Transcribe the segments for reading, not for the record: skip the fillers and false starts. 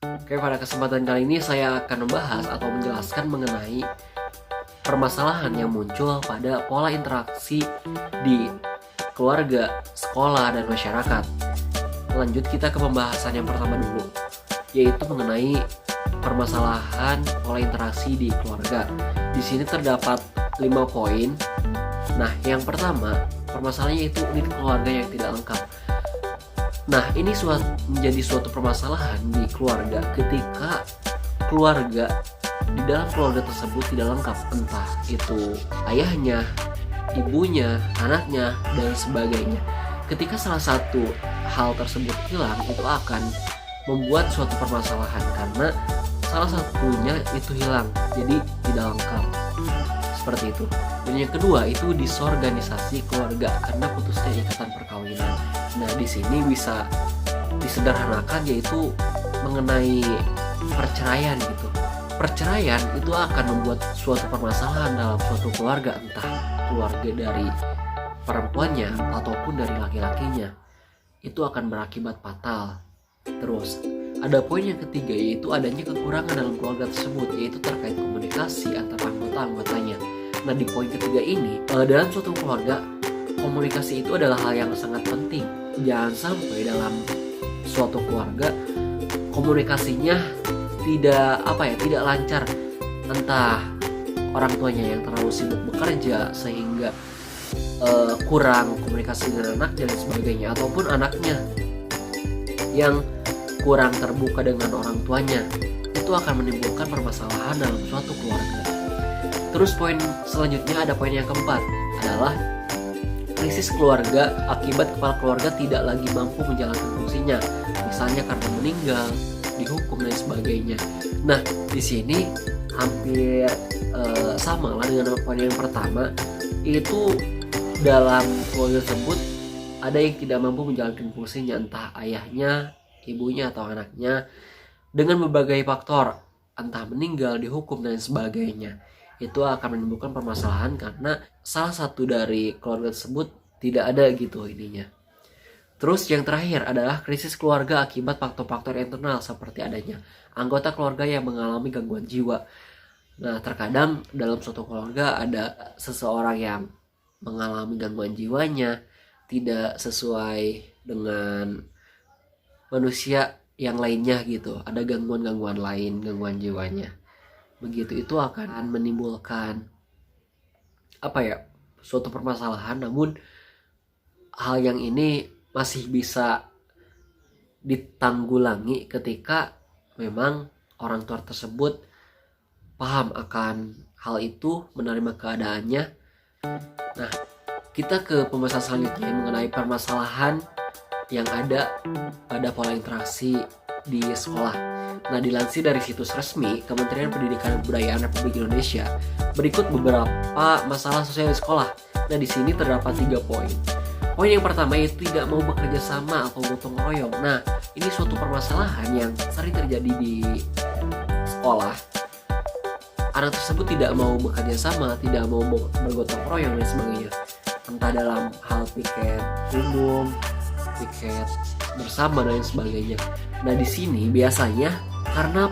Oke, pada kesempatan kali ini saya akan membahas atau menjelaskan mengenai permasalahan yang muncul pada pola interaksi di keluarga, sekolah, dan masyarakat. Lanjut kita ke pembahasan yang pertama dulu, yaitu mengenai permasalahan pola interaksi di keluarga. Di sini terdapat 5 poin. Nah, yang pertama, permasalahannya itu unit keluarga yang tidak lengkap. Nah, ini menjadi suatu permasalahan di keluarga ketika keluarga di dalam keluarga tersebut tidak lengkap, entah itu ayahnya, ibunya, anaknya, dan sebagainya. Ketika salah satu hal tersebut hilang, itu akan membuat suatu permasalahan karena salah satunya itu hilang, jadi tidak lengkap. Seperti itu. Dan yang kedua itu disorganisasi keluarga karena putusnya ikatan perkawinan. Nah, di sini bisa disederhanakan yaitu mengenai perceraian gitu. Perceraian itu akan membuat suatu permasalahan dalam suatu keluarga, entah keluarga dari perempuannya ataupun dari laki-lakinya. Itu akan berakibat fatal. Terus, ada poin yang ketiga yaitu adanya kekurangan dalam keluarga tersebut, yaitu terkait komunikasi antara anggota-anggotanya. Nah, di poin ketiga ini, dalam suatu keluarga, komunikasi itu adalah hal yang sangat penting. Jangan sampai dalam suatu keluarga komunikasinya tidak lancar, entah orang tuanya yang terlalu sibuk bekerja sehingga kurang komunikasi dengan anak dan sebagainya, ataupun anaknya yang kurang terbuka dengan orang tuanya. Itu akan menimbulkan permasalahan dalam suatu keluarga. Terus poin selanjutnya, ada poin yang keempat, adalah krisis keluarga akibat kepala keluarga tidak lagi mampu menjalankan fungsinya, misalnya karena meninggal, dihukum, dan sebagainya. Nah, di sini hampir sama lah dengan poin yang pertama, itu dalam keluarga tersebut ada yang tidak mampu menjalankan fungsinya, entah ayahnya, ibunya, atau anaknya, dengan berbagai faktor, entah meninggal, dihukum, dan sebagainya. Itu akan menimbulkan permasalahan karena salah satu dari keluarga tersebut tidak ada gitu ininya. Terus yang terakhir adalah krisis keluarga akibat faktor-faktor internal seperti adanya anggota keluarga yang mengalami gangguan jiwa. Nah, terkadang dalam suatu keluarga ada seseorang yang mengalami gangguan jiwanya tidak sesuai dengan manusia yang lainnya gitu. Ada gangguan-gangguan lain, gangguan jiwanya. Begitu, itu akan menimbulkan suatu permasalahan. Namun hal yang ini masih bisa ditanggulangi ketika memang orang tua tersebut paham akan hal itu, menerima keadaannya. Nah, kita ke pembahasan selanjutnya mengenai permasalahan yang ada pada pola interaksi di sekolah. Nah, dilansir dari situs resmi Kementerian Pendidikan dan Kebudayaan Republik Indonesia, berikut beberapa masalah sosial di sekolah. Nah, di sini terdapat 3 poin. Poin yang pertama yaitu tidak mau bekerja sama atau gotong royong. Nah, ini suatu permasalahan yang sering terjadi di sekolah. Anak tersebut tidak mau bekerja sama, tidak mau bergotong royong dan sebagainya. Entah dalam hal piket umum, piket bersama dan sebagainya. Nah, di sini biasanya karena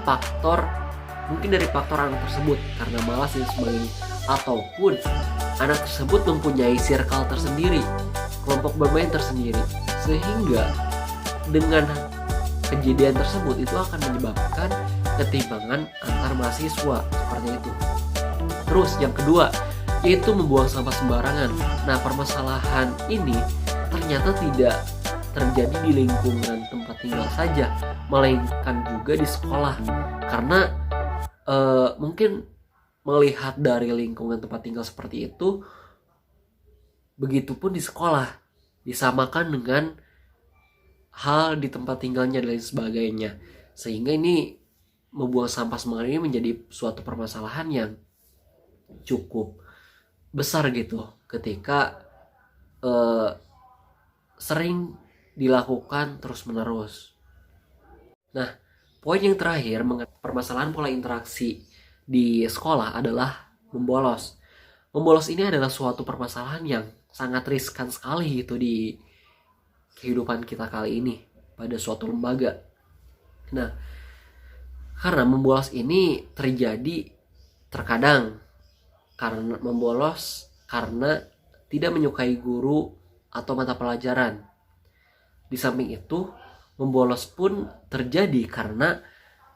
mungkin dari faktor anak tersebut karena malas dan sebagainya, ataupun anak tersebut mempunyai circle tersendiri, kelompok bermain tersendiri, sehingga dengan kejadian tersebut itu akan menyebabkan ketimpangan antar mahasiswa seperti itu. Terus yang kedua yaitu membuang sampah sembarangan. Nah, permasalahan ini ternyata tidak terjadi di lingkungan tempat tinggal saja, melainkan juga di sekolah. Karena mungkin melihat dari lingkungan tempat tinggal seperti itu, begitupun di sekolah disamakan dengan hal di tempat tinggalnya dan sebagainya. Sehingga ini membuang sampah sembarangan ini menjadi suatu permasalahan yang cukup besar gitu ketika sering dilakukan terus-menerus. Nah, poin yang terakhir mengenai permasalahan pola interaksi di sekolah adalah membolos. Membolos ini adalah suatu permasalahan yang sangat riskan sekali gitu di kehidupan kita kali ini pada suatu lembaga. Nah, Karena membolos ini terjadi terkadang karena tidak menyukai guru atau mata pelajaran. Di samping itu, membolos pun terjadi karena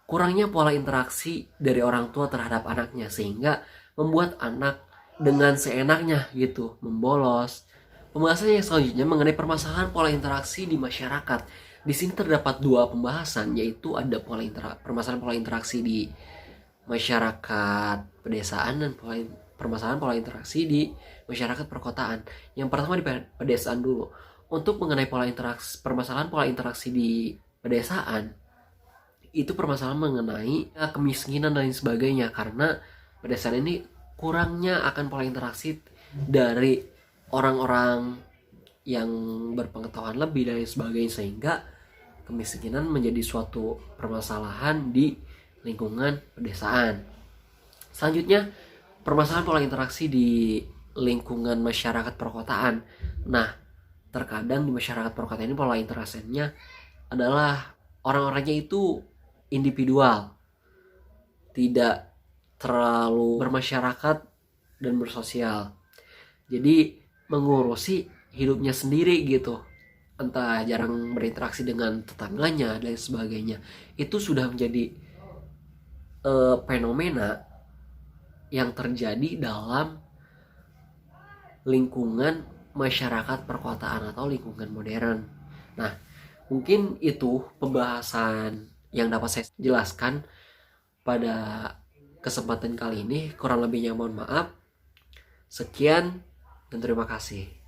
kurangnya pola interaksi dari orang tua terhadap anaknya, sehingga membuat anak dengan seenaknya gitu membolos. Pembahasan yang selanjutnya mengenai permasalahan pola interaksi di masyarakat. Di sini terdapat dua pembahasan, yaitu ada permasalahan pola interaksi di masyarakat pedesaan dan permasalahan pola interaksi di masyarakat perkotaan. Yang pertama di pedesaan dulu. Untuk mengenai permasalahan pola interaksi di pedesaan, itu permasalahan mengenai kemiskinan dan lain sebagainya, karena pedesaan ini kurangnya akan pola interaksi dari orang-orang yang berpengetahuan lebih dan lain sebagainya, sehingga kemiskinan menjadi suatu permasalahan di lingkungan pedesaan. Selanjutnya, permasalahan pola interaksi di lingkungan masyarakat perkotaan. Nah, terkadang di masyarakat perkotaan ini pola interaksinya adalah orang-orangnya itu individual, tidak terlalu bermasyarakat dan bersosial. Jadi mengurusi hidupnya sendiri gitu, entah jarang berinteraksi dengan tetangganya dan sebagainya. Itu sudah menjadi fenomena yang terjadi dalam lingkungan masyarakat perkotaan atau lingkungan modern. Nah, mungkin itu pembahasan yang dapat saya jelaskan pada kesempatan kali ini. Kurang lebihnya mohon maaf. Sekian dan terima kasih.